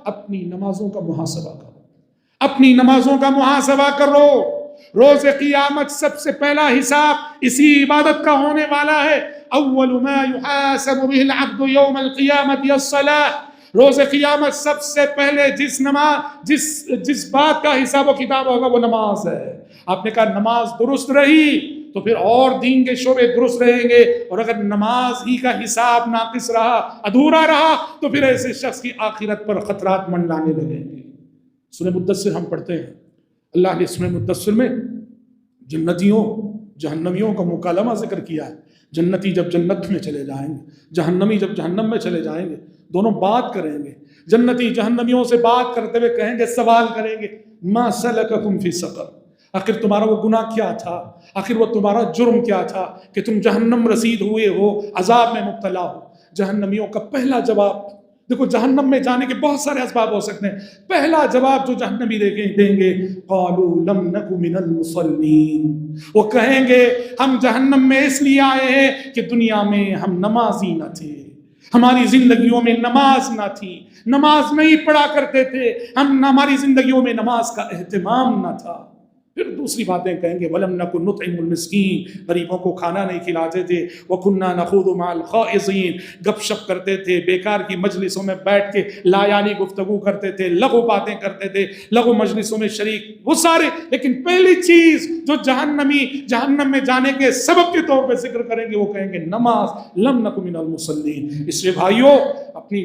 اپنی نمازوں کا محاسبہ کرو، اپنی نمازوں کا محاسبہ کرو۔ روز قیامت سب سے پہلا حساب اسی عبادت کا ہونے والا ہے۔ اول ما يحاسب به العبد يوم القیامت الصلاۃ، روز قیامت سب سے پہلے جس بات کا حساب و کتاب ہوگا وہ نماز ہے۔ آپ نے کہا نماز درست رہی تو پھر اور دین کے شعبے درست رہیں گے، اور اگر نماز ہی کا حساب ناقص رہا، ادھورا رہا، تو پھر ایسے شخص کی آخرت پر خطرات منڈلانے لگیں گے۔ سورہ مدثر ہم پڑھتے ہیں، اللہ نے سورہ مدثر میں جنتیوں جہنمیوں کا مکالمہ ذکر کیا ہے۔ جنتی جب جنت میں چلے جائیں گے، جہنمی جب جہنم میں چلے جائیں گے، دونوں بات کریں گے۔ جنتی جہنمیوں سے بات کرتے ہوئے کہیں گے، سوال کریں گے، ما سلککم فی سقر، آخر تمہارا وہ گناہ کیا تھا، آخر وہ تمہارا جرم کیا تھا کہ تم جہنم رسید ہوئے ہو، عذاب میں مبتلا ہو۔ جہنمیوں کا پہلا جواب، دیکھو جہنم میں جانے کے بہت سارے اسباب ہو سکتے ہیں، پہلا جواب جو جہنمی دیں گے، قالوا لم نک من المصلین، وہ کہیں گے ہم جہنم میں اس لیے آئے ہیں کہ دنیا میں ہم نمازی نہ تھے، ہماری زندگیوں میں نماز نہ تھی، نماز نہیں پڑھا کرتے تھے، ہماری زندگیوں میں نماز کا اہتمام نہ تھا۔ پھر دوسری باتیں کہیں گے، وَلَمْ نَكُنْ نُطْعِمُ الْمِسْكِينَ، غریبوں کو کھانا نہیں کھلاتے تھے، وَكُنَّا نَخُوضُ مَعَ الْخَائِضِينَ، گپ شپ کرتے تھے، بیکار کی مجلسوں میں بیٹھ کے لا یعنی گفتگو کرتے تھے، لغو باتیں کرتے تھے، لغو مجلسوں میں شریک، وہ سارے۔ لیکن پہلی چیز جو جہنمی جہنم میں جانے کے سبب کے طور پہ ذکر کریں گے، وہ کہیں گے نماز، لَمْ نَكُ مِنَ الْمُصَلِّينَ۔ اس لیے بھائیو، اپنی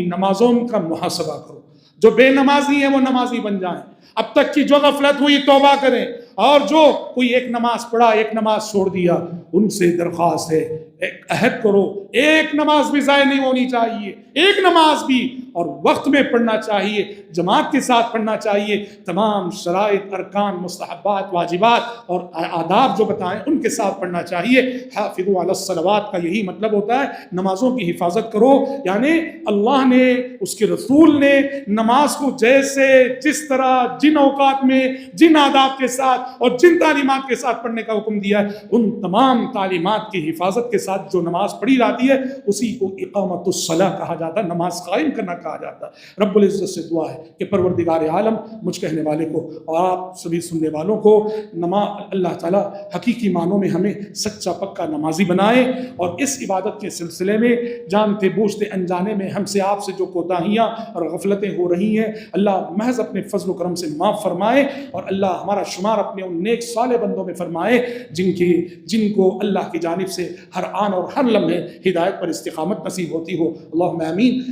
نمازوں کا محاسبہ کرو، جو بے نمازی ہیں وہ نمازی بن جائیں، اب تک کی جو غفلت ہوئی توبہ کریں، اور جو کوئی ایک نماز پڑھا ایک نماز چھوڑ دیا ان سے درخواست ہے ایک عہد کرو، ایک نماز بھی ضائع نہیں ہونی چاہیے، ایک نماز بھی، اور وقت میں پڑھنا چاہیے، جماعت کے ساتھ پڑھنا چاہیے، تمام شرائط، ارکان، مستحبات، واجبات اور آداب جو بتائیں ان کے ساتھ پڑھنا چاہیے۔ حافظوا علی الصلوات کا یہی مطلب ہوتا ہے، نمازوں کی حفاظت کرو، یعنی اللہ نے، اس کے رسول نے نماز کو جیسے جس طرح جن اوقات میں جن آداب کے ساتھ اور جن تعلیمات کے ساتھ پڑھنے کا حکم دیا ہے، ان تمام تعلیمات کی حفاظت کے ساتھ جو نماز پڑھی جاتی ہے اسی کو اقامت الصلاۃ کہا جاتا ہے، نماز قائم کرنا کہا جاتا ہے۔ رب العزت سے دعا ہے کہ پروردگار عالم مجھ کہنے والے کو اور آپ سبھی سننے والوں کو اللہ تعالیٰ حقیقی معنوں میں ہمیں سچا پکا نمازی بنائے، اور اس عبادت کے سلسلے میں جانتے بوجھتے انجانے میں ہم سے آپ سے جو کوتاہیاں اور غفلتیں ہو رہی ہیں، اللہ محض اپنے فضل و کرم سے معاف فرمائے، اور اللہ ہمارا شمار اپنے ان نیک صالح بندوں میں فرمائے جن کو اللہ کی جانب سے ہر آن اور ہر لمحے ہدایت پر استقامت نصیب ہوتی ہو۔ اللہم آمین۔